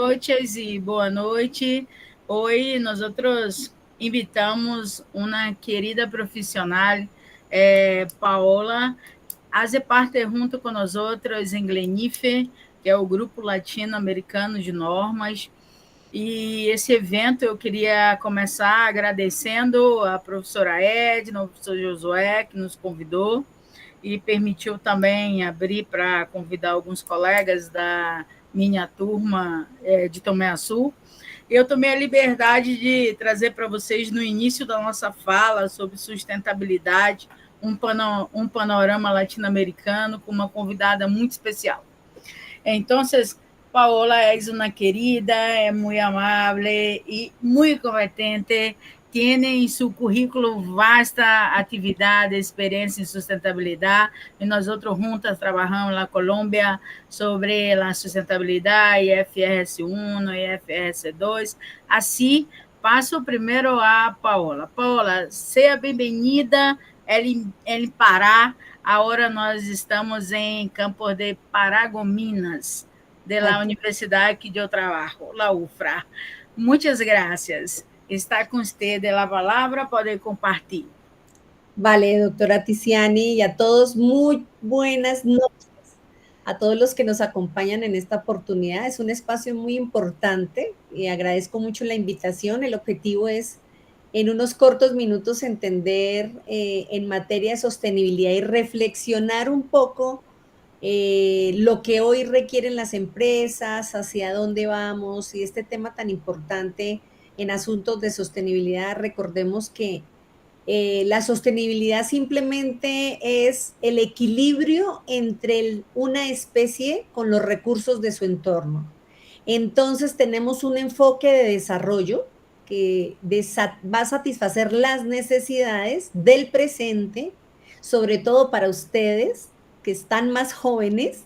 noches y boa noite. Hoy nosotros invitamos una querida profissional, Paola, hace parte junto com nós outros em Glenife, que é o Grupo Latino-Americano de Normas. E esse evento eu queria começar agradecendo a professora Edna, o professor Josué, que nos convidou e permitiu também abrir para convidar alguns colegas da minha turma de Tomé Açu. Eu tomei a liberdade de trazer para vocês, no início da nossa fala, sobre sustentabilidade, um panorama latino-americano com uma convidada muito especial. Então, Paola es una querida, es muy amable y muy competente. Tiene en su currículo vasta actividad, experiencia en sustentabilidad. Y nosotros juntas trabajamos en la Colombia sobre la sustentabilidad, IFRS 1, IFRS 2. Así, paso primero a Paola. Paola, seja bem-vinda em Pará. Agora nós estamos em Campos de Paragominas, de la universidad que yo trabajo, la UFRA. Muchas gracias. Está con usted la palabra, puede compartir. Vale, doctora Tiziani, y a todos muy buenas noches. A todos los que nos acompañan en esta oportunidad. Es un espacio muy importante y agradezco mucho la invitación. El objetivo es, en unos cortos minutos, entender en materia de sostenibilidad y reflexionar un poco lo que hoy requieren las empresas, hacia dónde vamos y este tema tan importante en asuntos de sostenibilidad. Recordemos que la sostenibilidad simplemente es el equilibrio entre una especie con los recursos de su entorno. Entonces tenemos un enfoque de desarrollo que va a satisfacer las necesidades del presente, sobre todo para ustedes que están más jóvenes,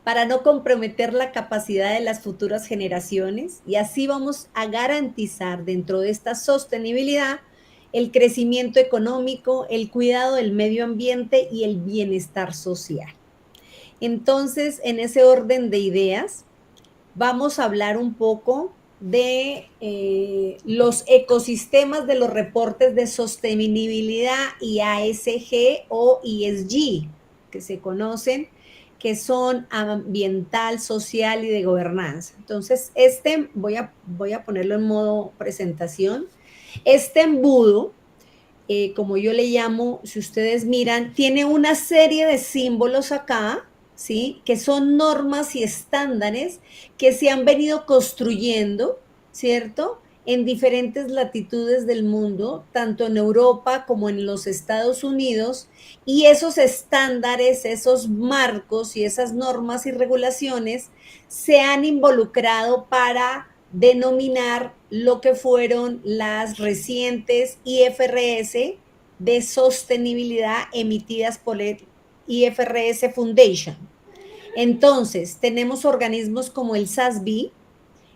para no comprometer la capacidad de las futuras generaciones, y así vamos a garantizar dentro de esta sostenibilidad el crecimiento económico, el cuidado del medio ambiente y el bienestar social. Entonces, en ese orden de ideas, vamos a hablar un poco de los ecosistemas de los reportes de sostenibilidad y ASG o ESG, que se conocen, que son ambiental, social y de gobernanza. Entonces, voy a ponerlo en modo presentación. Este embudo, como yo le llamo, si ustedes miran, tiene una serie de símbolos acá, ¿sí? Que son normas y estándares que se han venido construyendo, ¿cierto? En diferentes latitudes del mundo, tanto en Europa como en los Estados Unidos, y esos estándares, esos marcos y esas normas y regulaciones se han involucrado para denominar lo que fueron las recientes IFRS de sostenibilidad emitidas por el IFRS Foundation. Entonces, tenemos organismos como el SASB.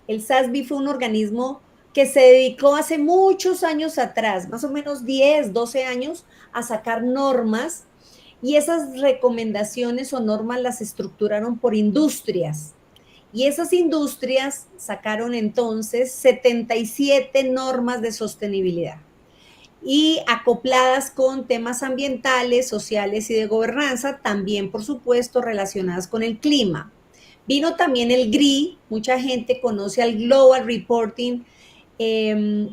El SASB fue un organismo que se dedicó hace muchos años atrás, más o menos 10, 12 años, a sacar normas, y esas recomendaciones o normas las estructuraron por industrias. Y esas industrias sacaron entonces 77 normas de sostenibilidad y acopladas con temas ambientales, sociales y de gobernanza, también por supuesto relacionadas con el clima. Vino también el GRI, mucha gente conoce al Global Reporting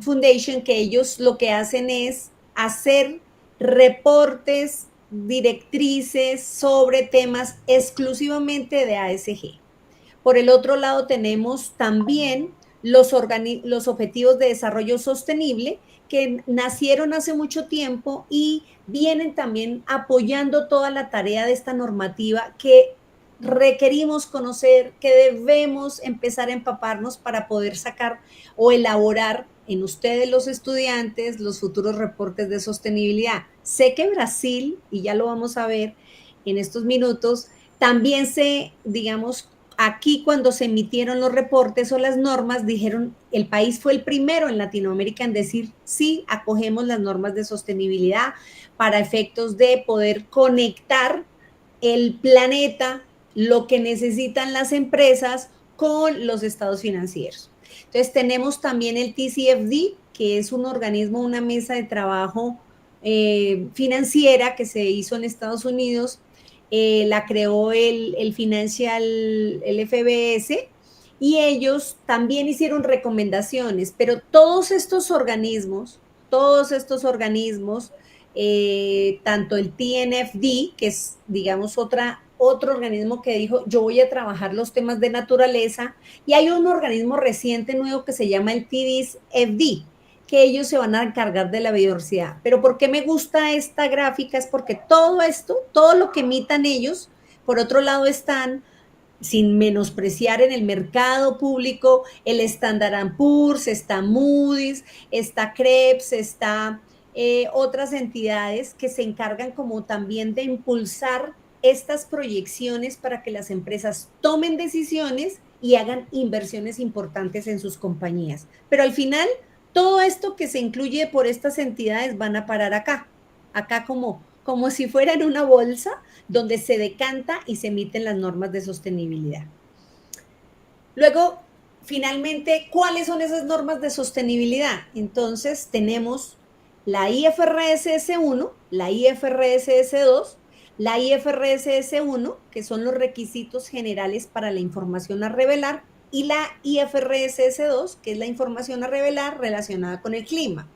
Foundation, que ellos lo que hacen es hacer reportes, directrices sobre temas exclusivamente de ASG. Por el otro lado, tenemos también los objetivos de desarrollo sostenible que nacieron hace mucho tiempo y vienen también apoyando toda la tarea de esta normativa que requerimos conocer, que debemos empezar a empaparnos para poder sacar o elaborar en ustedes los estudiantes los futuros reportes de sostenibilidad. Sé que Brasil, y ya lo vamos a ver en estos minutos, también digamos, aquí cuando se emitieron los reportes o las normas, dijeron, el país fue el primero en Latinoamérica en decir, sí, acogemos las normas de sostenibilidad para efectos de poder conectar el planeta, lo que necesitan las empresas con los estados financieros. Entonces tenemos también el TCFD, que es un organismo, una mesa de trabajo financiera que se hizo en Estados Unidos, la creó el Financial, el FBS, y ellos también hicieron recomendaciones, pero todos estos organismos, tanto el TNFD, que es, digamos, otro organismo que dijo, yo voy a trabajar los temas de naturaleza, y hay un organismo reciente nuevo que se llama el TDSFD, que ellos se van a encargar de la biodiversidad. Pero ¿por qué me gusta esta gráfica? Es porque todo esto, todo lo que emitan ellos, por otro lado están, sin menospreciar en el mercado público, el Standard & Poor's, está Moody's, está Krebs, está otras entidades que se encargan como también de impulsar estas proyecciones para que las empresas tomen decisiones y hagan inversiones importantes en sus compañías. Pero al final, todo esto que se incluye por estas entidades van a parar acá como si fuera en una bolsa donde se decanta y se emiten las normas de sostenibilidad. Luego, finalmente, ¿cuáles son esas normas de sostenibilidad? Entonces, tenemos la IFRS S1, la IFRS S2, la IFRS S1, que son los requisitos generales para la información a revelar, y la IFRS S2, que es la información a revelar relacionada con el clima.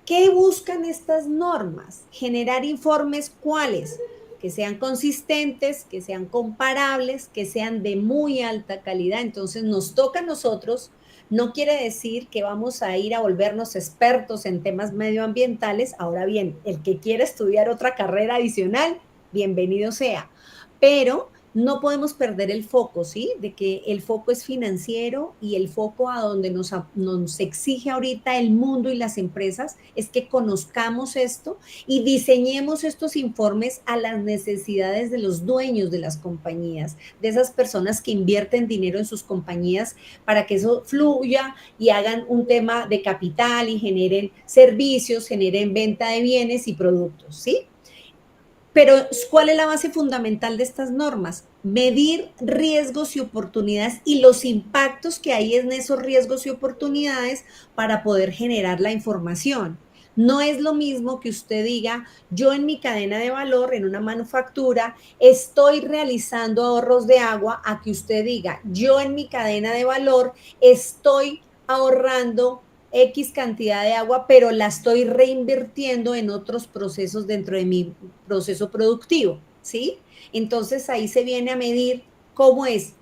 ¿Qué buscan estas normas? Generar informes cuáles, que sean consistentes, que sean comparables, que sean de muy alta calidad. Entonces nos toca a nosotros, no quiere decir que vamos a ir a volvernos expertos en temas medioambientales. Ahora bien, el que quiera estudiar otra carrera adicional, bienvenido sea. Pero no podemos perder el foco, ¿sí? De que el foco es financiero, y el foco a donde nos exige ahorita el mundo y las empresas es que conozcamos esto y diseñemos estos informes a las necesidades de los dueños de las compañías, de esas personas que invierten dinero en sus compañías, para que eso fluya y hagan un tema de capital y generen servicios, generen venta de bienes y productos, ¿sí? Pero ¿cuál es la base fundamental de estas normas? Medir riesgos y oportunidades y los impactos que hay en esos riesgos y oportunidades para poder generar la información. No es lo mismo que usted diga, yo en mi cadena de valor, en una manufactura, estoy realizando ahorros de agua, a que usted diga, yo en mi cadena de valor estoy ahorrando X cantidad de agua, pero la estoy reinvirtiendo en otros procesos dentro de mi proceso productivo, ¿sí? Entonces ahí se viene a medir cómo es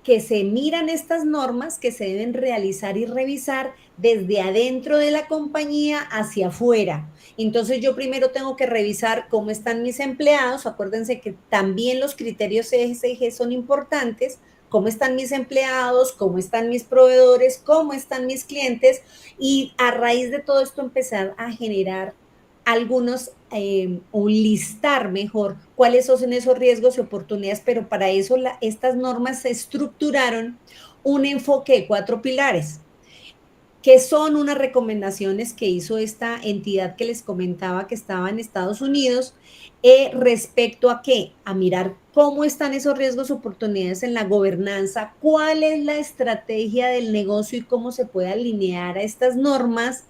que se miran estas normas que se deben realizar y revisar desde adentro de la compañía hacia afuera. Entonces yo primero tengo que revisar cómo están mis empleados. Acuérdense que también los criterios ESG son importantes. Cómo están mis empleados, cómo están mis proveedores, cómo están mis clientes, y a raíz de todo esto empezar a generar algunos, o listar mejor cuáles son esos riesgos y oportunidades, pero para eso estas normas se estructuraron un enfoque de 4 pilares, que son unas recomendaciones que hizo esta entidad que les comentaba que estaba en Estados Unidos, respecto a qué, a mirar cómo están esos riesgos, oportunidades en la gobernanza, cuál es la estrategia del negocio y cómo se puede alinear a estas normas,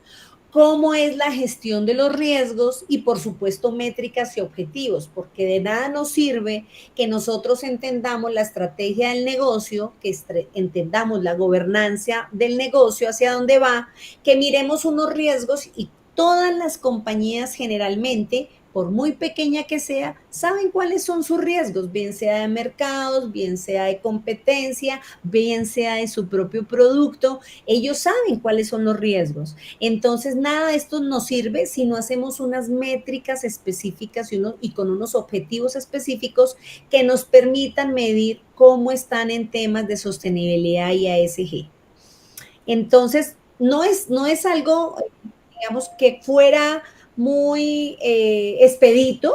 cómo es la gestión de los riesgos y, por supuesto, métricas y objetivos, porque de nada nos sirve que nosotros entendamos la estrategia del negocio, que entendamos la gobernanza del negocio, hacia dónde va, que miremos unos riesgos, y todas las compañías generalmente, por muy pequeña que sea, saben cuáles son sus riesgos, bien sea de mercados, bien sea de competencia, bien sea de su propio producto. Ellos saben cuáles son los riesgos. Entonces, nada de esto nos sirve si no hacemos unas métricas específicas y con unos objetivos específicos que nos permitan medir cómo están en temas de sostenibilidad y ESG. Entonces, no es algo, digamos, que fuera muy expedito,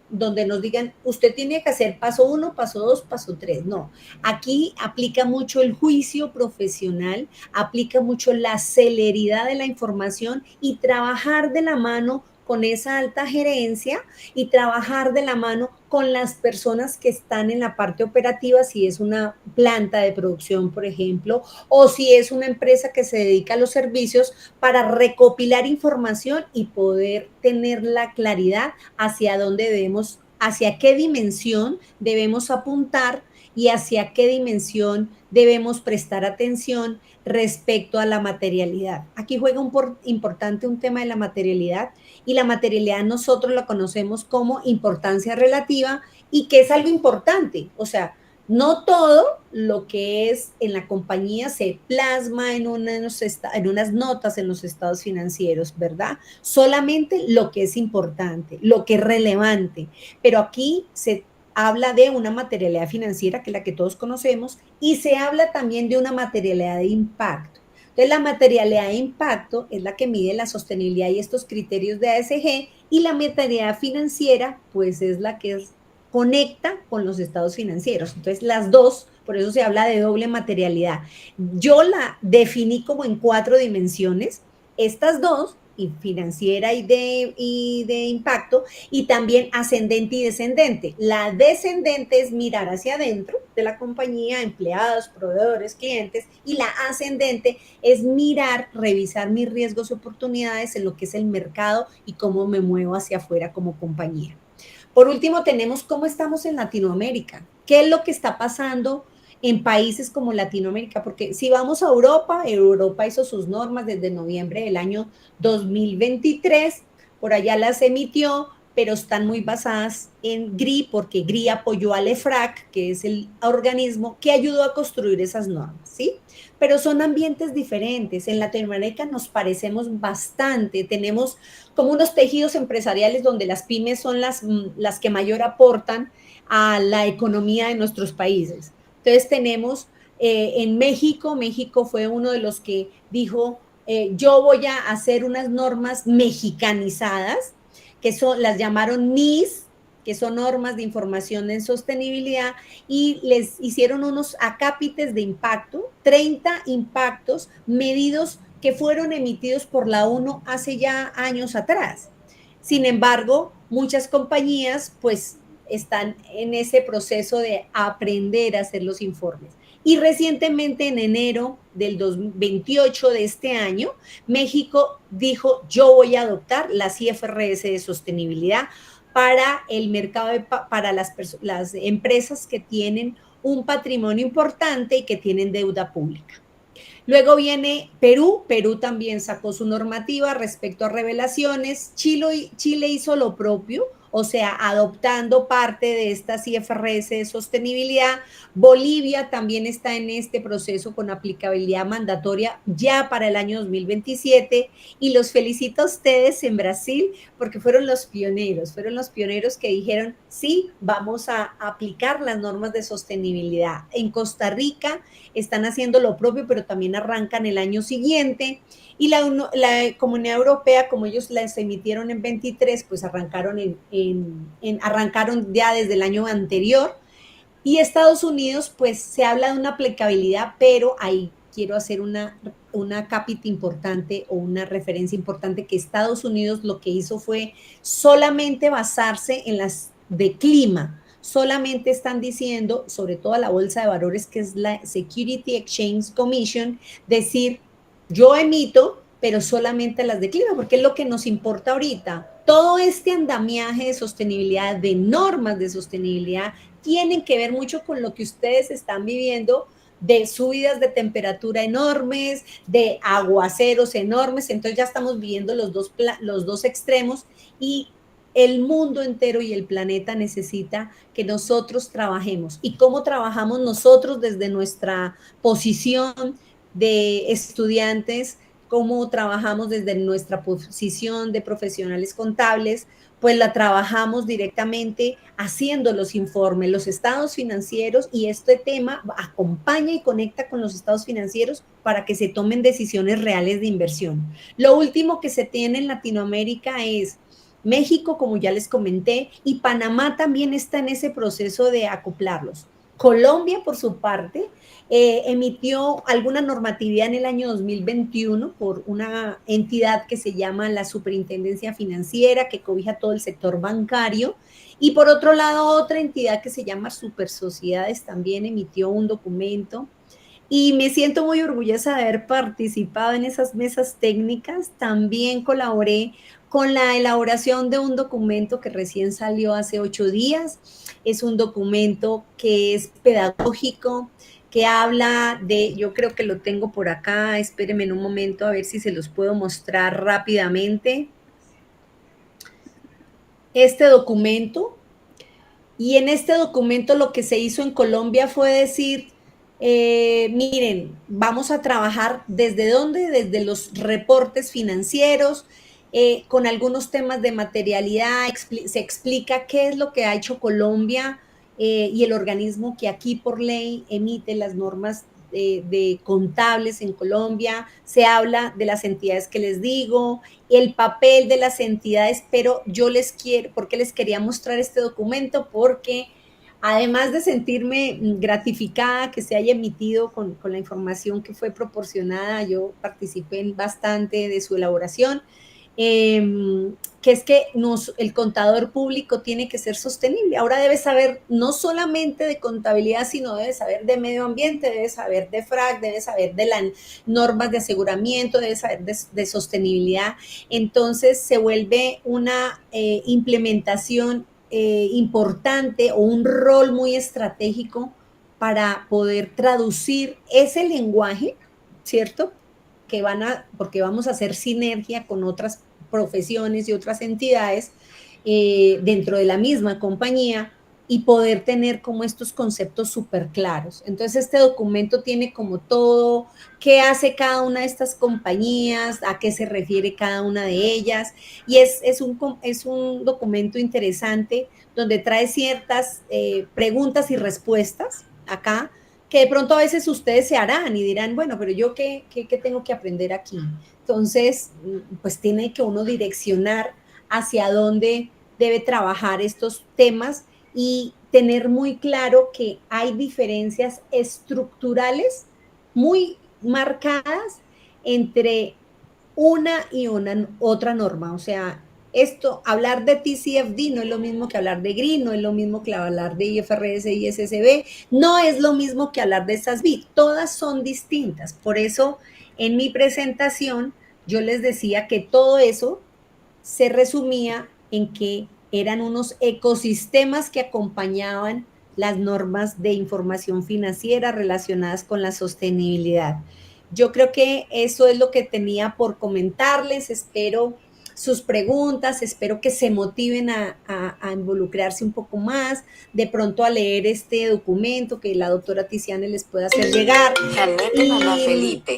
donde nos digan, usted tiene que hacer paso 1, paso 2, paso 3. No, aquí aplica mucho el juicio profesional, aplica mucho la celeridad de la información y trabajar de la mano con esa alta gerencia y trabajar de la mano con las personas que están en la parte operativa, si es una planta de producción, por ejemplo, o si es una empresa que se dedica a los servicios, para recopilar información y poder tener la claridad hacia dónde debemos, hacia qué dimensión debemos apuntar y hacia qué dimensión debemos prestar atención respecto a la materialidad. Aquí juega importante un tema de la materialidad, y la materialidad nosotros la conocemos como importancia relativa, y que es algo importante. O sea, no todo lo que es en la compañía se plasma en unas notas en los estados financieros, ¿verdad? Solamente lo que es importante, lo que es relevante. Pero aquí se habla de una materialidad financiera, que es la que todos conocemos, y se habla también de una materialidad de impacto. Entonces, la materialidad de impacto es la que mide la sostenibilidad y estos criterios de ASG, y la materialidad financiera, pues es la que conecta con los estados financieros. Entonces, las dos, por eso se habla de doble materialidad. Yo la definí como en 4 dimensiones, estas dos, y financiera y de impacto, y también ascendente y descendente. La descendente es mirar hacia adentro de la compañía, empleados, proveedores, clientes, y la ascendente es mirar, revisar mis riesgos y oportunidades en lo que es el mercado y cómo me muevo hacia afuera como compañía. Por último, tenemos cómo estamos en Latinoamérica. ¿Qué es lo que está pasando en países como Latinoamérica? Porque si vamos a Europa, Europa hizo sus normas desde noviembre del año 2023, por allá las emitió, pero están muy basadas en GRI, porque GRI apoyó al EFRAC, que es el organismo que ayudó a construir esas normas, ¿sí? Pero son ambientes diferentes. En Latinoamérica nos parecemos bastante, tenemos como unos tejidos empresariales donde las pymes son las que mayor aportan a la economía de nuestros países. Entonces tenemos en México, México fue uno de los que dijo, yo voy a hacer unas normas mexicanizadas, que las llamaron NIS, que son normas de información en sostenibilidad, y les hicieron unos acápites de impacto, 30 impactos medidos que fueron emitidos por la ONU hace ya años atrás. Sin embargo, muchas compañías pues están en ese proceso de aprender a hacer los informes. Y recientemente, en enero del 2028 de este año, México dijo, yo voy a adoptar las IFRS de sostenibilidad para el mercado, para las empresas que tienen un patrimonio importante y que tienen deuda pública. Luego viene Perú. Perú también sacó su normativa respecto a revelaciones. Chile hizo lo propio, o sea, adoptando parte de estas IFRS de sostenibilidad. Bolivia también está en este proceso con aplicabilidad mandatoria ya para el año 2027. Y los felicito a ustedes en Brasil, porque fueron los pioneros que dijeron, sí, vamos a aplicar las normas de sostenibilidad. En Costa Rica están haciendo lo propio, pero también arrancan el año siguiente. Y la Comunidad Europea, como ellos las emitieron en 23, pues arrancaron ya desde el año anterior. Y Estados Unidos, pues se habla de una aplicabilidad, pero ahí quiero hacer una cápita importante o una referencia importante, que Estados Unidos lo que hizo fue solamente basarse en las de clima. Solamente están diciendo, sobre todo a la bolsa de valores, que es la Security Exchange Commission, decir, yo emito, pero solamente las de clima, porque es lo que nos importa ahorita. Todo este andamiaje de sostenibilidad, de normas de sostenibilidad, tienen que ver mucho con lo que ustedes están viviendo, de subidas de temperatura enormes, de aguaceros enormes. Entonces ya estamos viviendo los dos extremos, y el mundo entero y el planeta necesita que nosotros trabajemos. ¿Y cómo trabajamos nosotros desde nuestra posición de estudiantes? ¿Cómo trabajamos desde nuestra posición de profesionales contables? Pues la trabajamos directamente haciendo los informes, los estados financieros, y este tema acompaña y conecta con los estados financieros para que se tomen decisiones reales de inversión. Lo último que se tiene en Latinoamérica es México, como ya les comenté, y Panamá también está en ese proceso de acoplarlos. Colombia, por su parte, emitió alguna normatividad en el año 2021 por una entidad que se llama la Superintendencia Financiera, que cobija todo el sector bancario, y por otro lado, otra entidad que se llama Supersociedades también emitió un documento y me siento muy orgullosa de haber participado en esas mesas técnicas. También colaboré con la elaboración de un documento que recién salió hace 8 días. Es un documento que es pedagógico, que habla de, yo creo que lo tengo por acá, espérenme en un momento a ver si se los puedo mostrar rápidamente. Este documento, y en este documento lo que se hizo en Colombia fue decir, miren, vamos a trabajar desde dónde, desde los reportes financieros, con algunos temas de materialidad, se explica qué es lo que ha hecho Colombia y el organismo que aquí por ley emite las normas de contables en Colombia, se habla de las entidades que les digo, el papel de las entidades, pero yo ¿por qué les quería mostrar este documento? Porque además de sentirme gratificada que se haya emitido con la información que fue proporcionada, yo participé en bastante de su elaboración, que es que el contador público tiene que ser sostenible. Ahora debe saber no solamente de contabilidad, sino debe saber de medio ambiente, debe saber de FRAC, debe saber de las normas de aseguramiento, debe saber de sostenibilidad. Entonces se vuelve una implementación importante o un rol muy estratégico para poder traducir ese lenguaje, ¿cierto? Porque vamos a hacer sinergia con otras profesiones y otras entidades dentro de la misma compañía y poder tener como estos conceptos súper claros. Entonces, este documento tiene como todo, qué hace cada una de estas compañías, a qué se refiere cada una de ellas, y es un documento interesante donde trae ciertas preguntas y respuestas acá, que de pronto a veces ustedes se harán y dirán, bueno, pero yo qué tengo que aprender aquí. Entonces, pues tiene que uno direccionar hacia dónde debe trabajar estos temas y tener muy claro que hay diferencias estructurales muy marcadas entre una y otra norma. O sea, hablar de TCFD no es lo mismo que hablar de GRI, no es lo mismo que hablar de IFRS y ISSB, no es lo mismo que hablar de SASB, todas son distintas. Por eso, en mi presentación, yo les decía que todo eso se resumía en que eran unos ecosistemas que acompañaban las normas de información financiera relacionadas con la sostenibilidad. Yo creo que eso es lo que tenía por comentarles. Espero sus preguntas, espero que se motiven a involucrarse un poco más, de pronto a leer este documento que la doctora Tiziane les pueda hacer llegar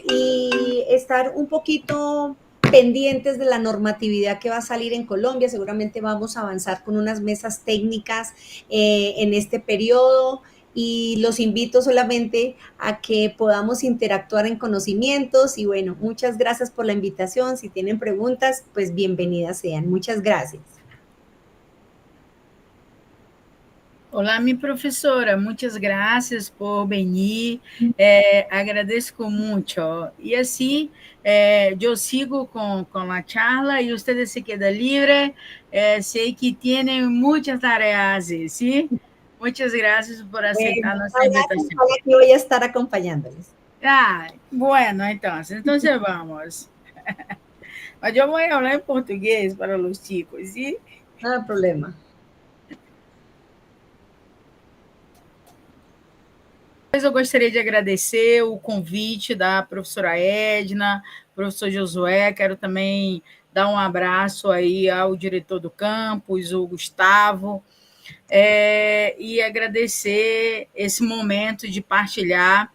y estar un poquito pendientes de la normatividad que va a salir en Colombia. Seguramente vamos a avanzar con unas mesas técnicas en este periodo y los invito solamente a que podamos interactuar en conocimientos y bueno, muchas gracias por la invitación. Si tienen preguntas, pues bienvenidas sean. Muchas gracias. Olá, minha professora, muitas graças por venir, agradeço muito. E assim, eu sigo com a charla e vocês se quedam livres, sei que têm muitas tarefas, sim? Muchas gracias por aceitar nuestra invitación. Yo voy a estar acompañándoles. Ah, bueno, entonces vamos. Mas eu vou falar em português para os chicos, sim? Não há problema. Eu gostaria de agradecer o convite da professora Edna, professor Josué, quero também dar um abraço aí ao diretor do campus, o Gustavo, e agradecer esse momento de partilhar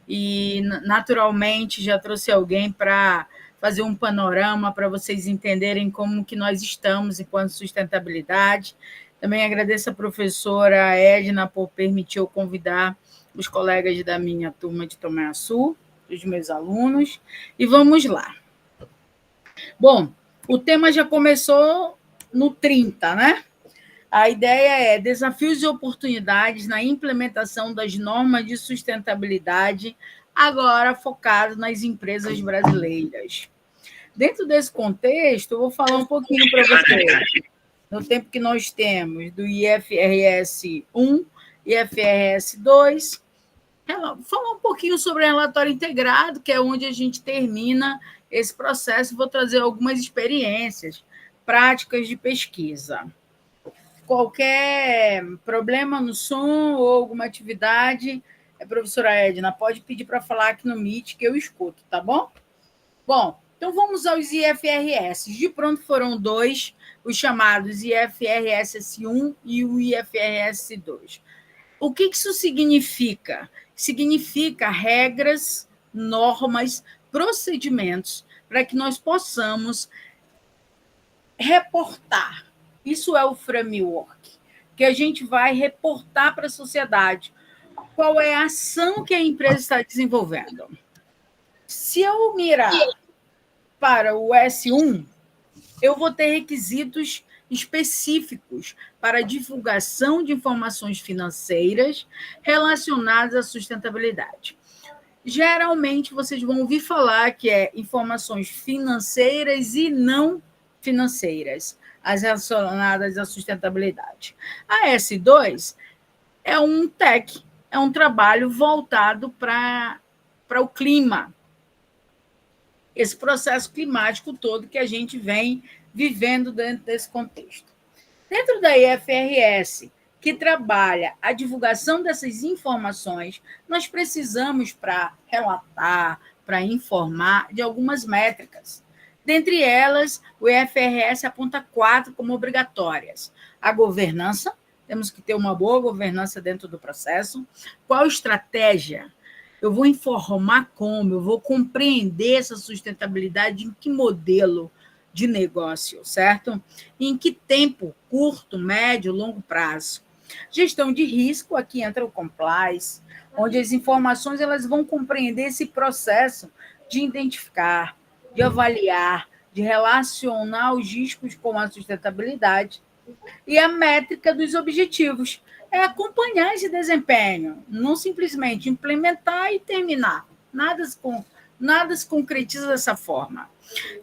e, naturalmente, já trouxe alguém para fazer um panorama para vocês entenderem como que nós estamos enquanto sustentabilidade. Também agradeço a professora Edna por permitir eu convidar os colegas da minha turma de Tomé Açu, os meus alunos, e vamos lá. Bom, o tema já começou no 30, né? A ideia é desafios e oportunidades na implementação das normas de sustentabilidade, agora focado nas empresas brasileiras. Dentro desse contexto, eu vou falar um pouquinho para vocês, no tempo que nós temos, do IFRS 1, IFRS 2, falar um pouquinho sobre o relatório integrado, que é onde a gente termina esse processo, vou trazer algumas experiências práticas de pesquisa. Qualquer problema no som ou alguma atividade, professora Edna, pode pedir para falar aqui no Meet, que eu escuto, tá bom? Bom, então vamos aos IFRS. De pronto foram dois, os chamados IFRS S1 e o IFRS 2. O que isso significa? Significa regras, normas, procedimentos para que nós possamos reportar. Isso é o framework, que a gente vai reportar para a sociedade qual é a ação que a empresa está desenvolvendo. Se eu mirar para o S1, eu vou ter requisitos específicos para divulgação de informações financeiras relacionadas à sustentabilidade. Geralmente, vocês vão ouvir falar que é informações financeiras e não financeiras, as relacionadas à sustentabilidade. A S2 é um TEC, é um trabalho voltado para o clima, esse processo climático todo que a gente vem vivendo dentro desse contexto. Dentro da IFRS, que trabalha a divulgação dessas informações, nós precisamos, para relatar, para informar, de algumas métricas. Dentre elas, o IFRS aponta 4 como obrigatórias. A governança, temos que ter uma boa governança dentro do processo. Qual estratégia? Eu vou informar como, eu vou compreender essa sustentabilidade em que modelo de negócio, certo? Em que tempo, curto, médio, longo prazo. Gestão de risco, aqui entra o compliance, onde as informações elas vão compreender esse processo de identificar, de avaliar, de relacionar os riscos com a sustentabilidade. E a métrica dos objetivos é acompanhar esse desempenho, não simplesmente implementar e terminar. Nada se concretiza dessa forma.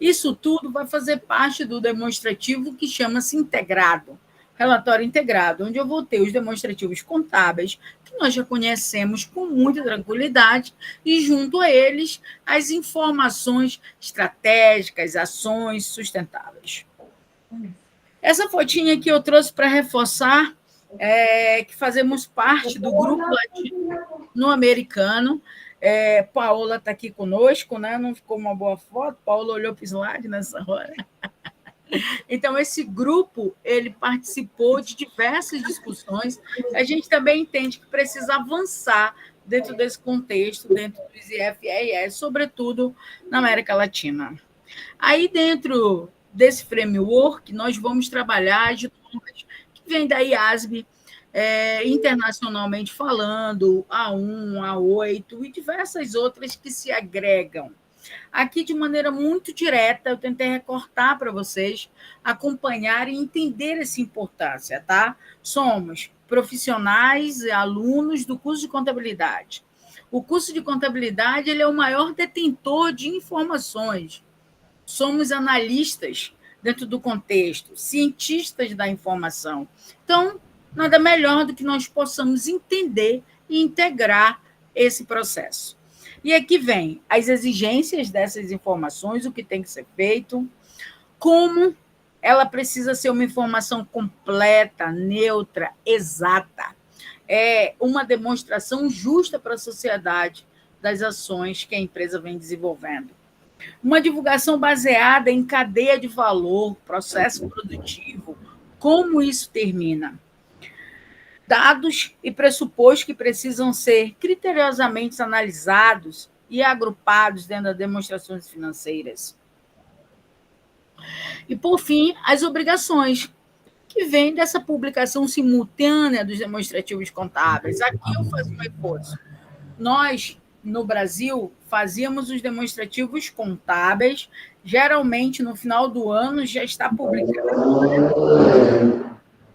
Isso tudo vai fazer parte do demonstrativo que chama-se integrado, relatório integrado, onde eu vou ter os demonstrativos contábeis, que nós já conhecemos com muita tranquilidade, e junto a eles as informações estratégicas, ações sustentáveis. Essa fotinha aqui eu trouxe para reforçar que fazemos parte do grupo latino-americano. Paola está aqui conosco, né? Não ficou uma boa foto, Paola olhou para o slide nessa hora. Então, esse grupo ele participou de diversas discussões. A gente também entende que precisa avançar dentro desse contexto, dentro dos IFRS, sobretudo na América Latina. Aí, dentro desse framework, nós vamos trabalhar as normas que vem da IASB, internacionalmente falando, A1, A8 e diversas outras que se agregam. Aqui, de maneira muito direta, eu tentei recortar para vocês acompanharem e entender essa importância, tá? Somos profissionais e alunos do curso de contabilidade. O curso de contabilidade ele é o maior detentor de informações. Somos analistas dentro do contexto, cientistas da informação. Então, nada melhor do que nós possamos entender e integrar esse processo. E aqui vem as exigências dessas informações, o que tem que ser feito, como ela precisa ser uma informação completa, neutra, exata. É uma demonstração justa para a sociedade das ações que a empresa vem desenvolvendo. Uma divulgação baseada em cadeia de valor, processo produtivo, como isso termina. Dados e pressupostos que precisam ser criteriosamente analisados e agrupados dentro das demonstrações financeiras. E, por fim, as obrigações, que vêm dessa publicação simultânea dos demonstrativos contábeis. Aqui eu faço um reforço. Nós, no Brasil, fazíamos os demonstrativos contábeis, geralmente no final do ano já está publicado.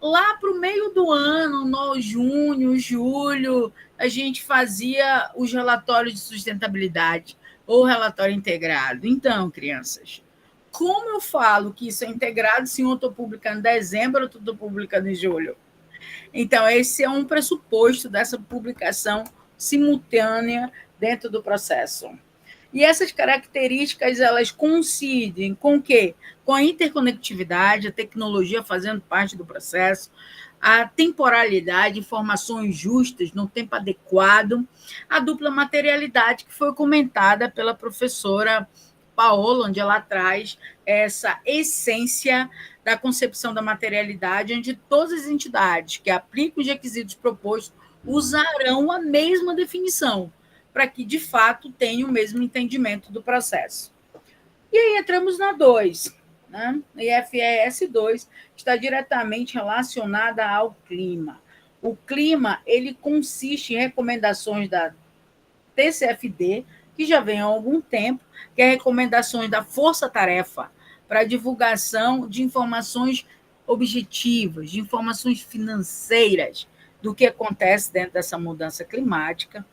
Lá para o meio do ano, no junho, julho, a gente fazia os relatórios de sustentabilidade ou relatório integrado. Então, crianças, como eu falo que isso é integrado se um eu estou publicando em dezembro, outro estou publicando em julho? Então, esse é um pressuposto dessa publicação simultânea dentro do processo. E essas características, elas coincidem com o quê? Com a interconectividade, a tecnologia fazendo parte do processo, a temporalidade, informações justas no tempo adequado, a dupla materialidade, que foi comentada pela professora Paola, onde ela traz essa essência da concepção da materialidade, onde todas as entidades que aplicam os requisitos propostos usarão a mesma definição, para que, de fato, tenham o mesmo entendimento do processo. E aí entramos na 2. Né? A IFRS 2 está diretamente relacionada ao clima. O clima ele consiste em recomendações da TCFD, que já vem há algum tempo, que é recomendações da Força-Tarefa para divulgação de informações objetivas, de informações financeiras do que acontece dentro dessa mudança climática,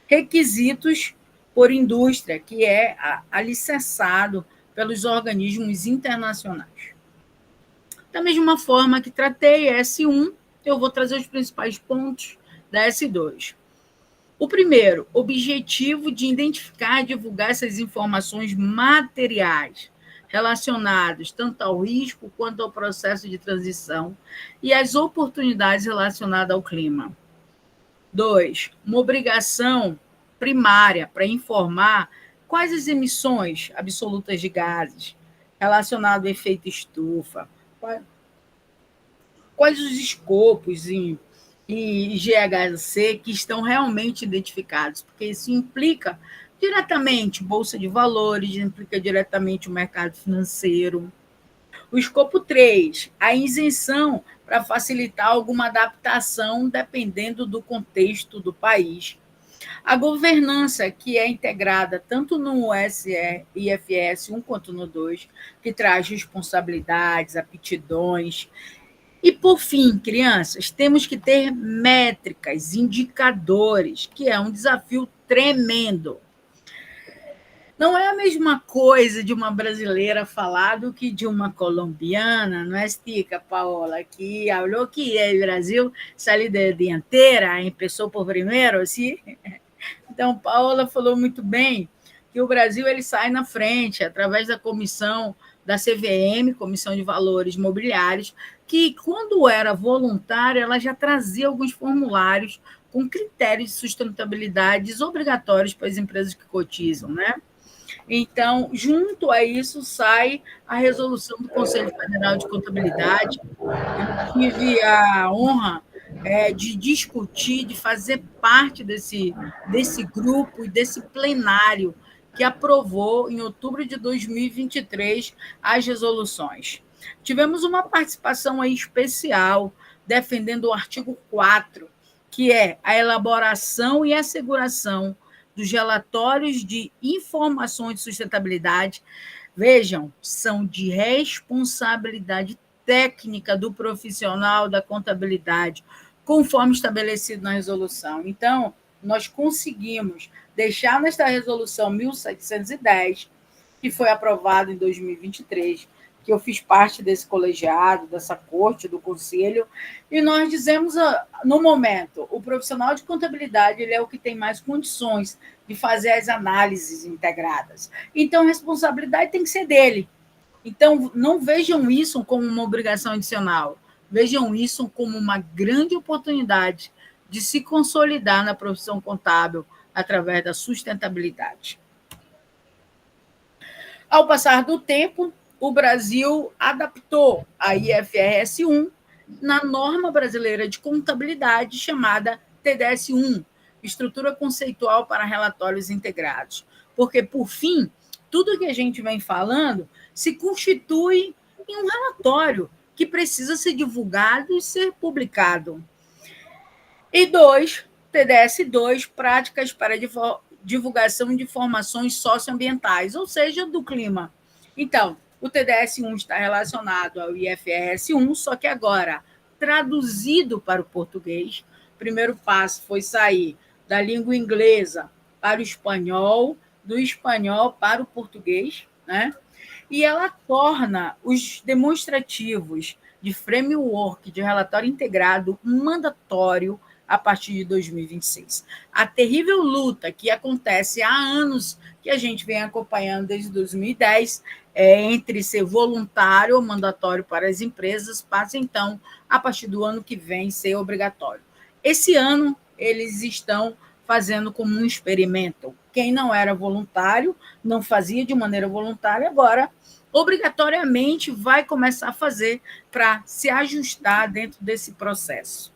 requisitos por indústria, que é alicerçado pelos organismos internacionais. Da mesma forma que tratei a S1, eu vou trazer os principais pontos da S2. O primeiro, objetivo de identificar e divulgar essas informações materiais relacionadas tanto ao risco quanto ao processo de transição e as oportunidades relacionadas ao clima. 2, uma obrigação primária para informar quais as emissões absolutas de gases relacionadas ao efeito estufa, quais os escopos em GHC que estão realmente identificados, porque isso implica diretamente bolsa de valores, implica diretamente o mercado financeiro. O escopo 3, a isenção para facilitar alguma adaptação dependendo do contexto do país. A governança, que é integrada tanto no IFS 1 quanto no 2, que traz responsabilidades, aptidões. E, por fim, crianças, temos que ter métricas, indicadores, que é um desafio tremendo. Não é a mesma coisa de uma brasileira falar do que de uma colombiana, não é, Estica, Paola, que falou que o Brasil saiu da dianteira, começou por primeiro, sim? Então, Paola falou muito bem que o Brasil ele sai na frente através da comissão da CVM, Comissão de Valores Mobiliários, que, quando era voluntária, ela já trazia alguns formulários com critérios de sustentabilidade obrigatórios para as empresas que cotizam, né? Então, junto a isso, sai a resolução do Conselho Federal de Contabilidade. Eu tive a honra de discutir, de fazer parte desse grupo e desse plenário que aprovou, em outubro de 2023, as resoluções. Tivemos uma participação aí especial defendendo o artigo 4, que é a elaboração e asseguração dos relatórios de informações de sustentabilidade. Vejam, são de responsabilidade técnica do profissional da contabilidade, conforme estabelecido na resolução. Então, nós conseguimos deixar nesta resolução 1710, que foi aprovada em 2023, que eu fiz parte desse colegiado, dessa corte, do conselho, e nós dizemos, no momento, o profissional de contabilidade ele é o que tem mais condições de fazer as análises integradas. Então, a responsabilidade tem que ser dele. Então, não vejam isso como uma obrigação adicional, vejam isso como uma grande oportunidade de se consolidar na profissão contábil através da sustentabilidade. Ao passar do tempo, o Brasil adaptou a IFRS 1 na norma brasileira de contabilidade chamada TDS 1, Estrutura Conceitual para Relatórios Integrados. Porque, por fim, tudo que a gente vem falando se constitui em um relatório que precisa ser divulgado e ser publicado. E 2, TDS 2, Práticas para divulgação de informações socioambientais, ou seja, do clima. Então, o TDS 1 está relacionado ao IFRS 1, só que agora traduzido para o português. O primeiro passo foi sair da língua inglesa para o espanhol, do espanhol para o português, né? E ela torna os demonstrativos de framework de relatório integrado mandatório a partir de 2026. A terrível luta que acontece há anos, que a gente vem acompanhando desde 2010, entre ser voluntário ou mandatório para as empresas, passa então, a partir do ano que vem, ser obrigatório. Esse ano, eles estão fazendo como um experimento. Quem não era voluntário, não fazia de maneira voluntária, agora obrigatoriamente vai começar a fazer para se ajustar dentro desse processo.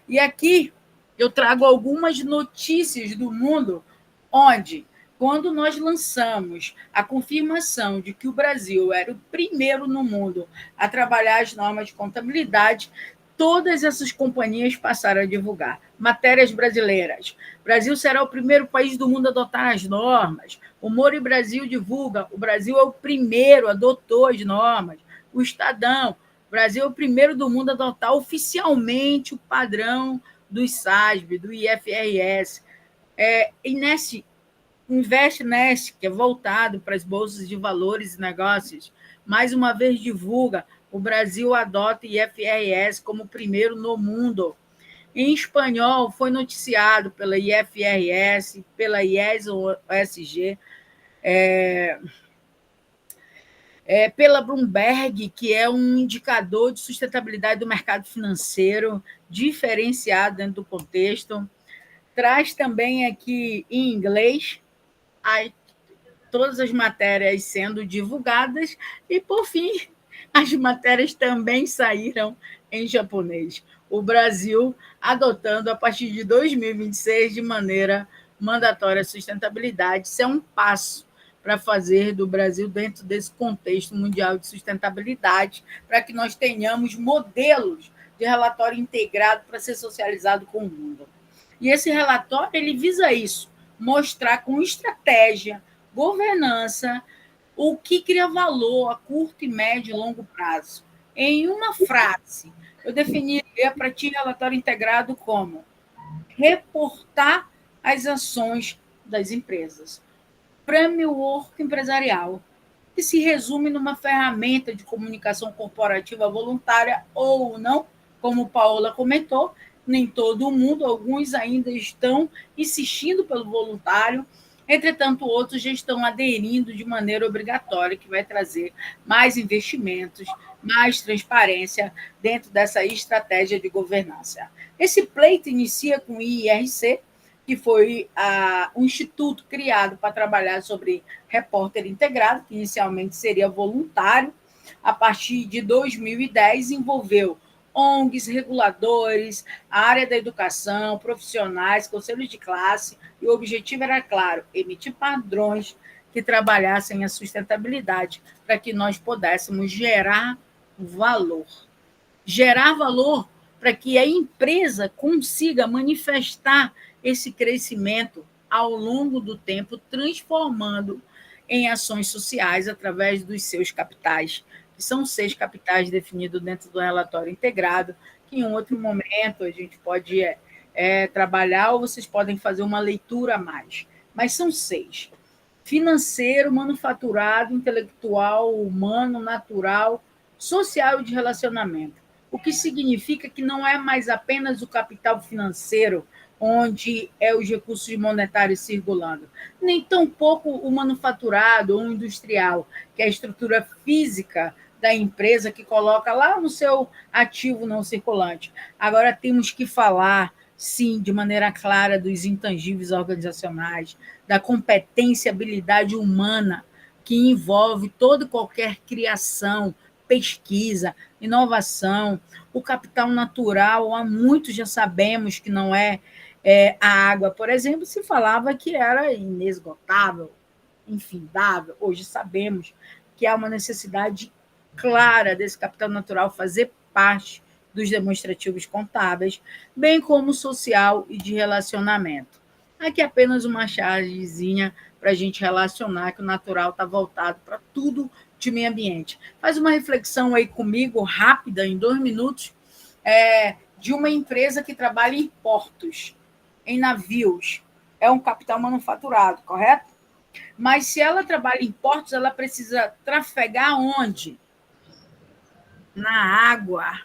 E aqui eu trago algumas notícias do mundo onde, quando nós lançamos a confirmação de que o Brasil era o primeiro no mundo a trabalhar as normas de contabilidade, todas essas companhias passaram a divulgar matérias brasileiras. O Brasil será o primeiro país do mundo a adotar as normas. O Mori Brasil divulga, o Brasil é o primeiro, adotou as normas. O Estadão, o Brasil é o primeiro do mundo a adotar oficialmente o padrão do SASB, do IFRS. Invest Nest, que é voltado para as bolsas de valores e negócios, mais uma vez divulga, o Brasil adota IFRS como primeiro no mundo. Em espanhol, foi noticiado pela IFRS, pela IES-OSG, pela Bloomberg, que é um indicador de sustentabilidade do mercado financeiro, diferenciado dentro do contexto. Traz também aqui em inglês todas as matérias sendo divulgadas e, por fim, as matérias também saíram em japonês. O Brasil adotando, a partir de 2026, de maneira mandatória a sustentabilidade. Isso é um passo para fazer do Brasil dentro desse contexto mundial de sustentabilidade, para que nós tenhamos modelos de relatório integrado para ser socializado com o mundo. E esse relatório ele visa isso, mostrar com estratégia, governança, o que cria valor a curto, e médio e longo prazo. Em uma frase, eu definiria para ti relatório integrado como reportar as ações das empresas. Framework empresarial, que se resume numa ferramenta de comunicação corporativa voluntária ou não, como Paola comentou, nem todo mundo, alguns ainda estão insistindo pelo voluntário, entretanto, outros já estão aderindo de maneira obrigatória, que vai trazer mais investimentos, mais transparência dentro dessa estratégia de governança. Esse pleito inicia com o IRC, que foi um instituto criado para trabalhar sobre repórter integrado, que inicialmente seria voluntário. A partir de 2010, envolveu ONGs, reguladores, a área da educação, profissionais, conselhos de classe, e o objetivo era, claro, emitir padrões que trabalhassem a sustentabilidade para que nós pudéssemos gerar valor. Gerar valor para que a empresa consiga manifestar esse crescimento ao longo do tempo, transformando em ações sociais através dos seus capitais, que são 6 capitais definidos dentro do relatório integrado, que em outro momento a gente pode trabalhar, ou vocês podem fazer uma leitura a mais. Mas são 6. Financeiro, manufaturado, intelectual, humano, natural, social e de relacionamento. O que significa que não é mais apenas o capital financeiro, onde os recursos monetários circulando, nem tampouco o manufaturado ou industrial, que é a estrutura física da empresa que coloca lá no seu ativo não circulante. Agora temos que falar, sim, de maneira clara, dos intangíveis organizacionais, da competência e habilidade humana que envolve toda e qualquer criação, pesquisa, inovação. O capital natural, há muito já sabemos que não a água, por exemplo, se falava que era inesgotável, infindável. Hoje sabemos que há uma necessidade clara desse capital natural fazer parte dos demonstrativos contábeis, bem como social e de relacionamento. Aqui apenas uma chargezinha para a gente relacionar que o natural está voltado para tudo de meio ambiente. Faz uma reflexão aí comigo, rápida, em 2 minutos, de uma empresa que trabalha em portos, em navios. É um capital manufaturado, correto? Mas se ela trabalha em portos, ela precisa trafegar onde? Na água.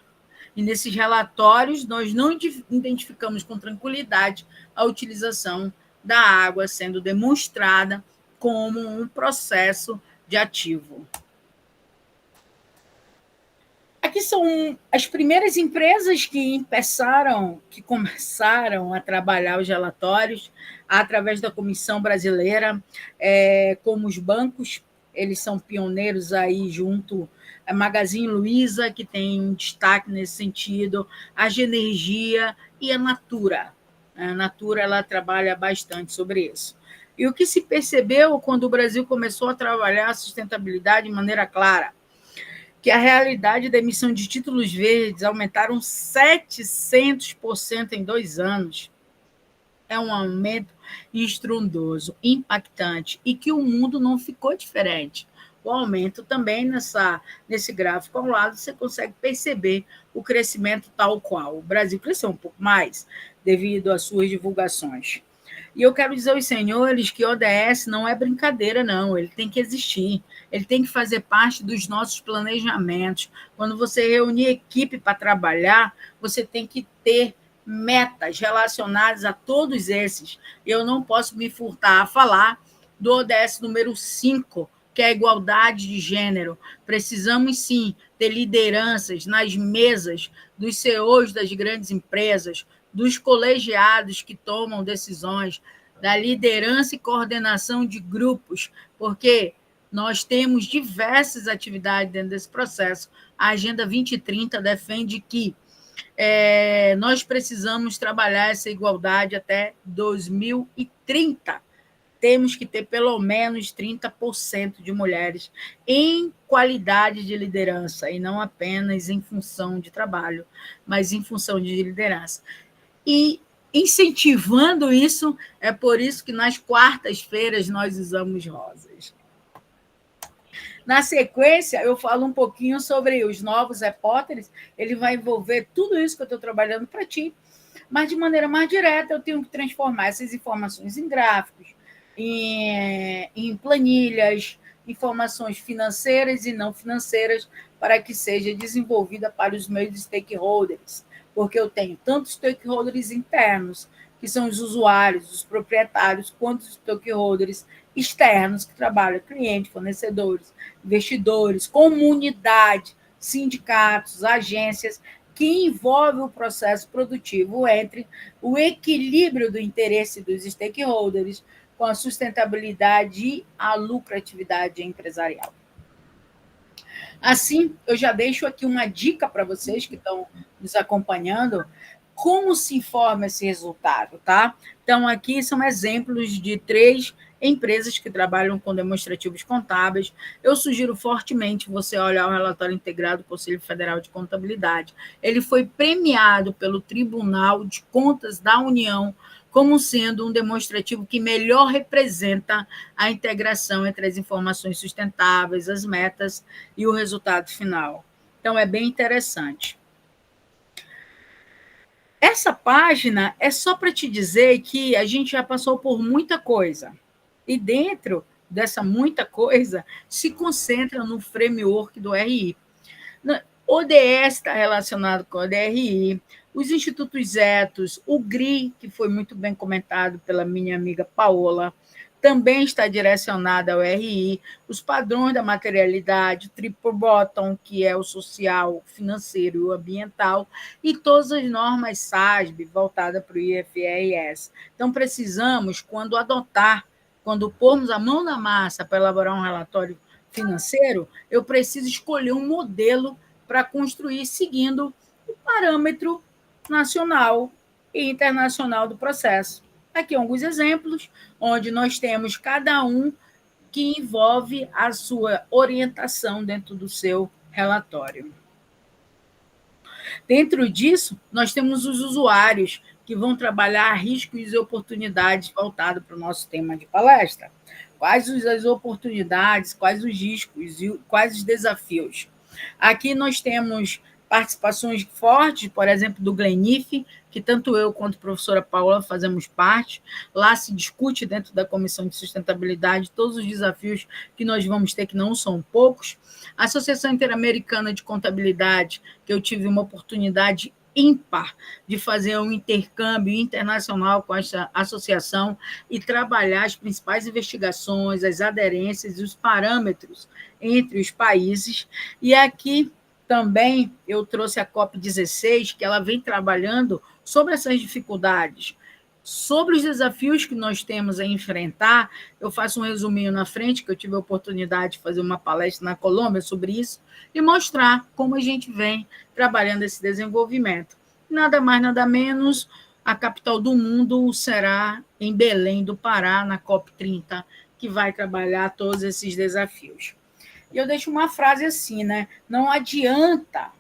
E nesses relatórios, nós não identificamos com tranquilidade a utilização da água sendo demonstrada como um processo de ativo. Aqui são as primeiras empresas que começaram a trabalhar os relatórios através da Comissão Brasileira, como os bancos, eles são pioneiros aí junto a Magazine Luiza, que tem um destaque nesse sentido, a Genergia e a Natura. A Natura ela trabalha bastante sobre isso. E o que se percebeu quando o Brasil começou a trabalhar a sustentabilidade de maneira clara? Que a realidade da emissão de títulos verdes aumentaram 700% em 2 anos. É um aumento estrondoso, impactante, e que o mundo não ficou diferente. O aumento também nesse gráfico ao lado, você consegue perceber o crescimento tal qual. O Brasil cresceu um pouco mais devido às suas divulgações. E eu quero dizer aos senhores que o ODS não é brincadeira, não. Ele tem que existir, ele tem que fazer parte dos nossos planejamentos. Quando você reunir equipe para trabalhar, você tem que ter metas relacionadas a todos esses. Eu não posso me furtar a falar do ODS número 5, que é a igualdade de gênero. Precisamos, sim, ter lideranças nas mesas dos CEOs das grandes empresas, dos colegiados que tomam decisões, da liderança e coordenação de grupos, porque nós temos diversas atividades dentro desse processo. A Agenda 2030 defende que nós precisamos trabalhar essa igualdade até 2030. Temos que ter pelo menos 30% de mulheres em qualidade de liderança, e não apenas em função de trabalho, mas em função de liderança. E incentivando isso, é por isso que nas quartas-feiras nós usamos rosas. Na sequência, eu falo um pouquinho sobre os novos repórteres, ele vai envolver tudo isso que eu estou trabalhando para ti, mas de maneira mais direta eu tenho que transformar essas informações em gráficos, em planilhas, informações financeiras e não financeiras, para que seja desenvolvida para os meus stakeholders, porque eu tenho tanto stakeholders internos, que são os usuários, os proprietários, quanto os stakeholders externos, que trabalham clientes, fornecedores, investidores, comunidade, sindicatos, agências, que envolve o processo produtivo entre o equilíbrio do interesse dos stakeholders com a sustentabilidade e a lucratividade empresarial. Assim, eu já deixo aqui uma dica para vocês que estão nos acompanhando, como se informa esse resultado, tá? Então, aqui são exemplos de 3 empresas que trabalham com demonstrativos contábeis. Eu sugiro fortemente você olhar o relatório integrado do Conselho Federal de Contabilidade. Ele foi premiado pelo Tribunal de Contas da União como sendo um demonstrativo que melhor representa a integração entre as informações sustentáveis, as metas e o resultado final. Então, é bem interessante. Essa página é só para te dizer que a gente já passou por muita coisa. E dentro dessa muita coisa, se concentra no framework do RI. O ODS está relacionado com o DRI, os institutos etos, o GRI, que foi muito bem comentado pela minha amiga Paola, também está direcionado ao RI, os padrões da materialidade, o triple bottom, que é o social, o financeiro e o ambiental, e todas as normas SASB voltadas para o IFRS. Então, precisamos, quando pormos a mão na massa para elaborar um relatório financeiro, eu preciso escolher um modelo para construir seguindo o parâmetro nacional e internacional do processo. Aqui alguns exemplos, onde nós temos cada um que envolve a sua orientação dentro do seu relatório. Dentro disso, nós temos os usuários, que vão trabalhar riscos e oportunidades voltados para o nosso tema de palestra. Quais as oportunidades, quais os riscos e quais os desafios. Aqui nós temos participações fortes, por exemplo, do Glenif, que tanto eu quanto a professora Paula fazemos parte. Lá se discute, dentro da Comissão de Sustentabilidade, todos os desafios que nós vamos ter, que não são poucos. A Associação Interamericana de Contabilidade, que eu tive uma oportunidade ímpar de fazer um intercâmbio internacional com essa associação e trabalhar as principais investigações, as aderências e os parâmetros entre os países. E aqui também eu trouxe a COP16, que ela vem trabalhando sobre essas dificuldades, sobre os desafios que nós temos a enfrentar. Eu faço um resuminho na frente, que eu tive a oportunidade de fazer uma palestra na Colômbia sobre isso, e mostrar como a gente vem trabalhando esse desenvolvimento. Nada mais, nada menos, a capital do mundo será em Belém do Pará, na COP30, que vai trabalhar todos esses desafios. E eu deixo uma frase assim, né? Não adianta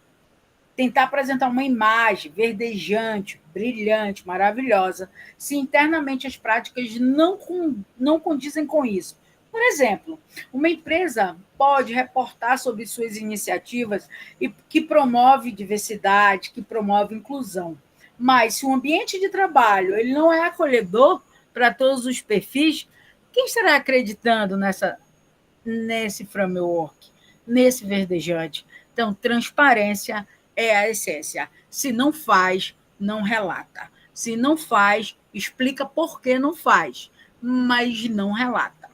tentar apresentar uma imagem verdejante, brilhante, maravilhosa, se internamente as práticas não condizem com isso. Por exemplo, uma empresa pode reportar sobre suas iniciativas e que promove diversidade, que promove inclusão. Mas se o ambiente de trabalho ele não é acolhedor para todos os perfis, quem estará acreditando nesse framework, nesse verdejante? Então, transparência é a essência. Se não faz, não relata. Se não faz, explica por que não faz, mas não relata.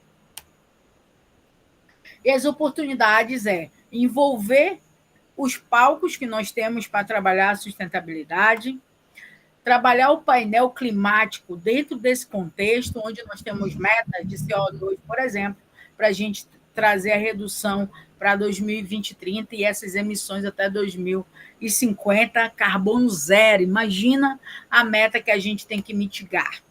E as oportunidades é envolver os palcos que nós temos para trabalhar a sustentabilidade, trabalhar o painel climático dentro desse contexto, onde nós temos metas de CO2, por exemplo, para a gente trazer a redução para 2020 e 30 e essas emissões até 2050, carbono zero. Imagina a meta que a gente tem que mitigar.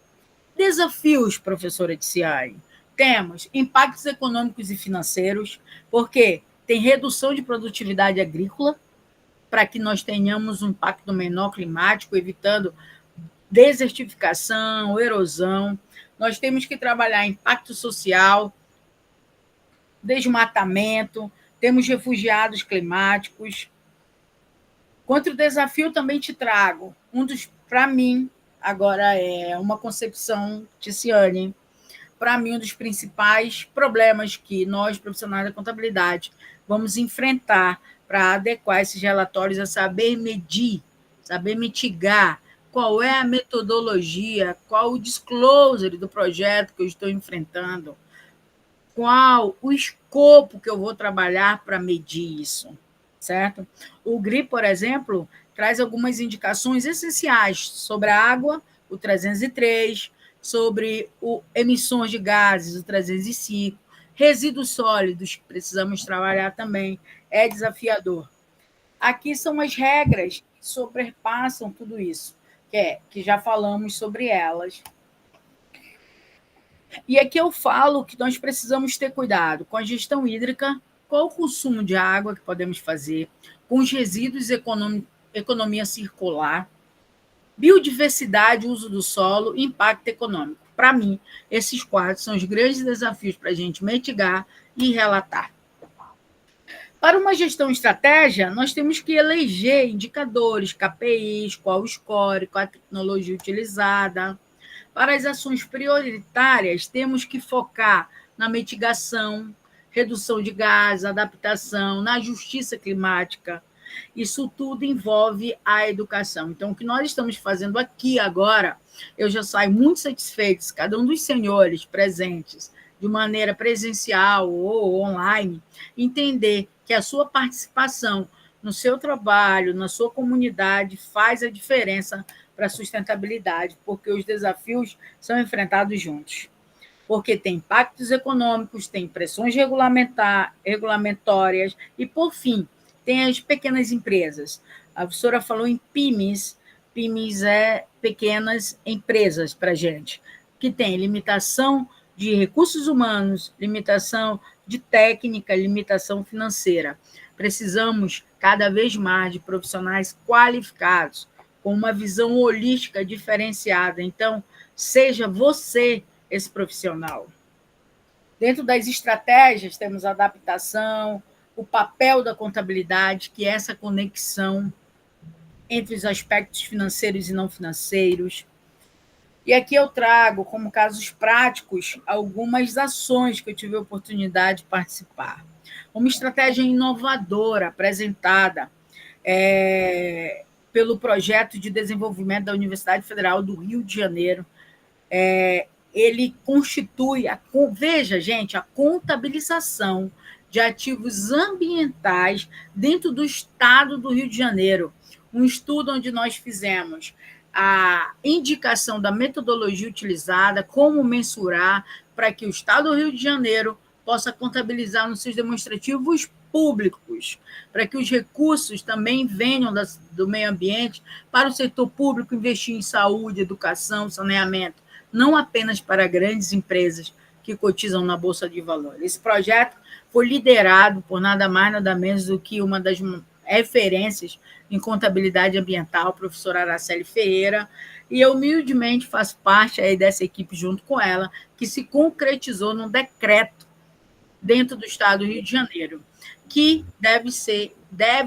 Desafios, professora Tiziane. Temos impactos econômicos e financeiros, porque tem redução de produtividade agrícola, para que nós tenhamos um impacto menor climático, evitando desertificação, erosão. Nós temos que trabalhar impacto social, desmatamento, temos refugiados climáticos. Contra o desafio também te trago, para mim, agora é uma concepção Tiziane, para mim, um dos principais problemas que nós, profissionais da contabilidade, vamos enfrentar para adequar esses relatórios a saber medir, saber mitigar qual é a metodologia, qual o disclosure do projeto que eu estou enfrentando, qual o escopo que eu vou trabalhar para medir isso, certo? O GRI, por exemplo, traz algumas indicações essenciais sobre a água, o 303, sobre emissões de gases, o 305, resíduos sólidos, que precisamos trabalhar também, é desafiador. Aqui são as regras que sobrepassam tudo isso, que já falamos sobre elas. E aqui eu falo que nós precisamos ter cuidado com a gestão hídrica, qual o consumo de água que podemos fazer, com os resíduos, economia circular, biodiversidade, uso do solo e impacto econômico. Para mim, esses quatro são os grandes desafios para a gente mitigar e relatar. Para uma gestão estratégia, nós temos que eleger indicadores, KPIs, qual o score, qual a tecnologia utilizada. Para as ações prioritárias, temos que focar na mitigação, redução de gases, adaptação, na justiça climática. Isso tudo envolve a educação. Então, o que nós estamos fazendo aqui agora, eu já saio muito satisfeito, cada um dos senhores presentes, de maneira presencial ou online, entender que a sua participação no seu trabalho, na sua comunidade, faz a diferença para a sustentabilidade, porque os desafios são enfrentados juntos. Porque tem impactos econômicos, tem pressões regulamentórias e, por fim, tem as pequenas empresas. A professora falou em PYMEs. PYMEs é pequenas empresas para a gente, que tem limitação de recursos humanos, limitação de técnica, limitação financeira. Precisamos cada vez mais de profissionais qualificados, com uma visão holística diferenciada. Então, seja você esse profissional. Dentro das estratégias, temos adaptação, o papel da contabilidade, que é essa conexão entre os aspectos financeiros e não financeiros. E aqui eu trago, como casos práticos, algumas ações que eu tive a oportunidade de participar. Uma estratégia inovadora apresentada pelo projeto de desenvolvimento da Universidade Federal do Rio de Janeiro. Ele constitui, veja, gente, a contabilização de ativos ambientais dentro do estado do Rio de Janeiro. Um estudo onde nós fizemos a indicação da metodologia utilizada, como mensurar, para que o estado do Rio de Janeiro possa contabilizar nos seus demonstrativos públicos, para que os recursos também venham do meio ambiente para o setor público investir em saúde, educação, saneamento, não apenas para grandes empresas que cotizam na Bolsa de Valores. Esse projeto foi liderado por nada mais, nada menos do que uma das referências em contabilidade ambiental, a professora Araceli Ferreira, e eu humildemente faço parte aí dessa equipe junto com ela, que se concretizou num decreto dentro do estado do Rio de Janeiro, que deve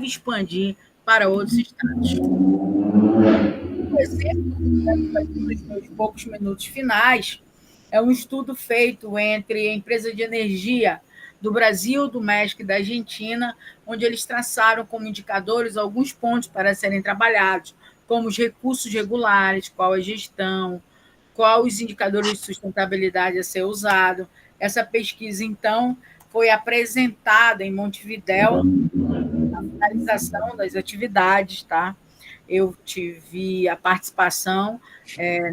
expandir para outros estados. Um exemplo, nos meus poucos minutos finais, é um estudo feito entre a empresa de energia do Brasil, do México e da Argentina, onde eles traçaram como indicadores alguns pontos para serem trabalhados, como os recursos regulares, qual a gestão, quais os indicadores de sustentabilidade a ser usado. Essa pesquisa, então, foi apresentada em Montevidéu, a finalização das atividades, tá? Eu tive a participação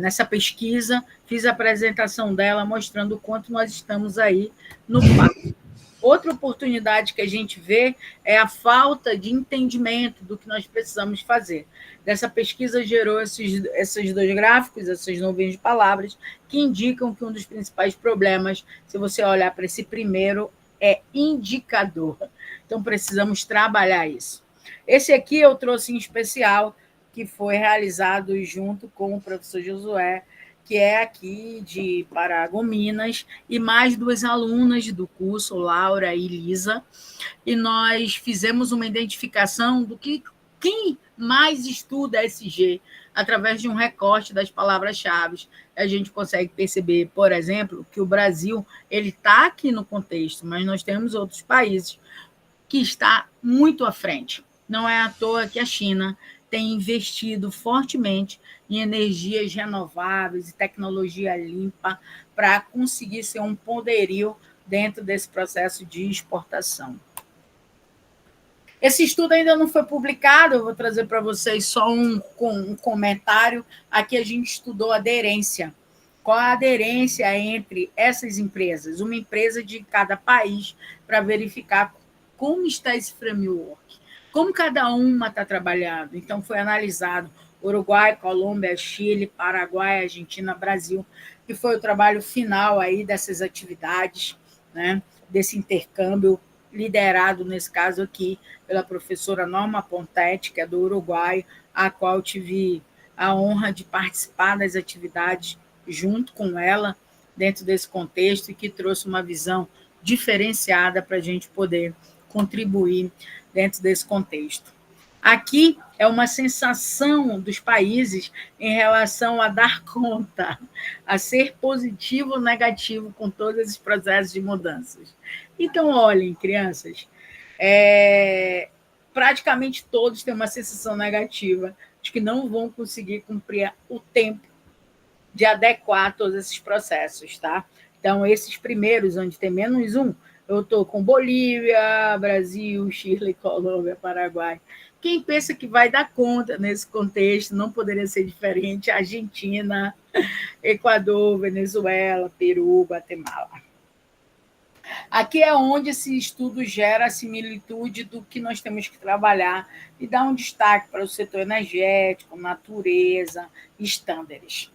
nessa pesquisa, fiz a apresentação dela, mostrando o quanto nós estamos aí no passo. Outra oportunidade que a gente vê é a falta de entendimento do que nós precisamos fazer. Dessa pesquisa gerou esses dois gráficos, essas nuvens de palavras, que indicam que um dos principais problemas, se você olhar para esse primeiro, é indicador. Então, precisamos trabalhar isso. Esse aqui eu trouxe em especial, que foi realizado junto com o professor Josué, que é aqui de Paragominas, e mais duas alunas do curso, Laura e Lisa, e nós fizemos uma identificação do que quem mais estuda SG através de um recorte das palavras-chave. A gente consegue perceber, por exemplo, que o Brasil ele está aqui no contexto, mas nós temos outros países que está muito à frente. Não é à toa que a China tem investido fortemente em energias renováveis e tecnologia limpa para conseguir ser um poderio dentro desse processo de exportação. Esse estudo ainda não foi publicado, eu vou trazer para vocês só um comentário. Aqui a gente estudou aderência. Qual a aderência entre essas empresas? Uma empresa de cada país, para verificar como está esse framework, como cada uma está trabalhando. Então, foi analisado Uruguai, Colômbia, Chile, Paraguai, Argentina, Brasil, que foi o trabalho final aí dessas atividades, né, desse intercâmbio, liderado, nesse caso aqui, pela professora Norma Pontetti, que é do Uruguai, a qual tive a honra de participar das atividades junto com ela, dentro desse contexto, e que trouxe uma visão diferenciada para a gente poder contribuir dentro desse contexto. Aqui é uma sensação dos países em relação a dar conta, a ser positivo ou negativo com todos esses processos de mudanças. Então, olhem, crianças, praticamente todos têm uma sensação negativa de que não vão conseguir cumprir o tempo de adequar todos esses processos, tá? Então, esses primeiros, onde tem menos um, eu estou com Bolívia, Brasil, Chile, Colômbia, Paraguai. Quem pensa que vai dar conta nesse contexto, não poderia ser diferente, Argentina, Equador, Venezuela, Peru, Guatemala. Aqui é onde esse estudo gera a similitude do que nós temos que trabalhar e dá um destaque para o setor energético, natureza, estándares.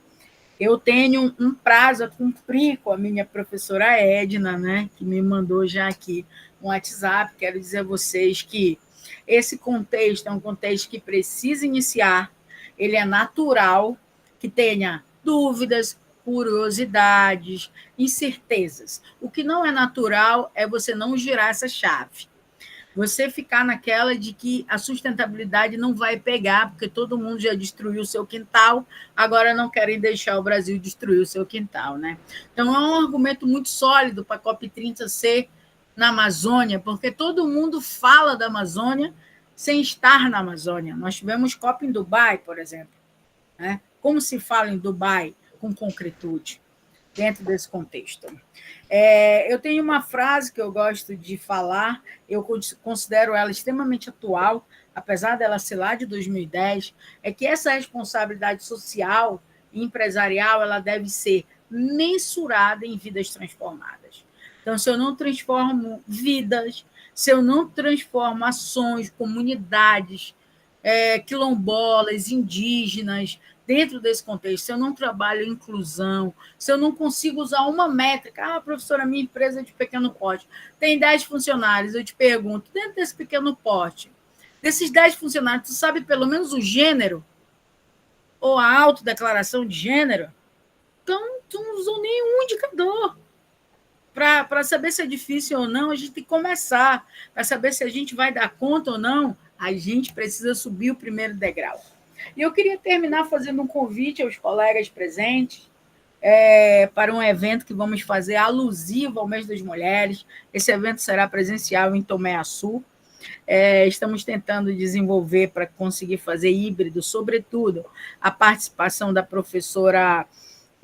Eu tenho um prazo a cumprir com a minha professora Edna, né, que me mandou já aqui um WhatsApp. Quero dizer a vocês que esse contexto é um contexto que precisa iniciar, ele é natural, que tenha dúvidas, curiosidades, incertezas. O que não é natural é você não girar essa chave. Você ficar naquela de que a sustentabilidade não vai pegar, porque todo mundo já destruiu o seu quintal, agora não querem deixar o Brasil destruir o seu quintal, né? Então, é um argumento muito sólido para a COP30 ser na Amazônia, porque todo mundo fala da Amazônia sem estar na Amazônia. Nós tivemos COP em Dubai, por exemplo, né? Como se fala em Dubai com concretude dentro desse contexto? Eu tenho uma frase que eu gosto de falar, eu considero ela extremamente atual, apesar dela ser lá de 2010, é que essa responsabilidade social e empresarial ela deve ser mensurada em vidas transformadas. Então, se eu não transformo vidas, se eu não transformo ações, comunidades, quilombolas, indígenas, dentro desse contexto, se eu não trabalho inclusão, se eu não consigo usar uma métrica, professora, minha empresa é de pequeno porte, tem 10 funcionários, eu te pergunto, dentro desse pequeno porte, desses 10 funcionários, tu sabe pelo menos o gênero? Ou a autodeclaração de gênero? Então, tu não usou nenhum indicador. Para saber se é difícil ou não, a gente tem que começar. Para saber se a gente vai dar conta ou não, a gente precisa subir o primeiro degrau. E eu queria terminar fazendo um convite aos colegas presentes para um evento que vamos fazer alusivo ao mês das mulheres. Esse evento será presencial em Tomé Açu. Estamos tentando desenvolver para conseguir fazer híbrido, sobretudo a participação da professora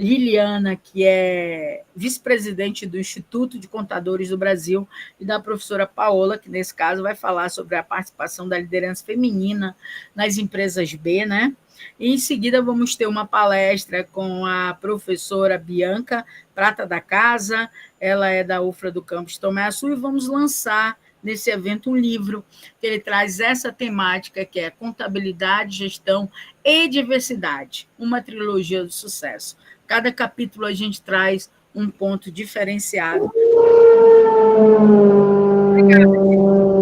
Liliana, que é vice-presidente do Instituto de Contadores do Brasil, e da professora Paola, que, nesse caso, vai falar sobre a participação da liderança feminina nas empresas B, né? E, em seguida, vamos ter uma palestra com a professora Bianca Prata da Casa, ela é da UFRA do campus Tomé Açu, e vamos lançar nesse evento um livro que ele traz essa temática, que é contabilidade, gestão e diversidade, uma trilogia do sucesso. Cada capítulo a gente traz um ponto diferenciado. Obrigada.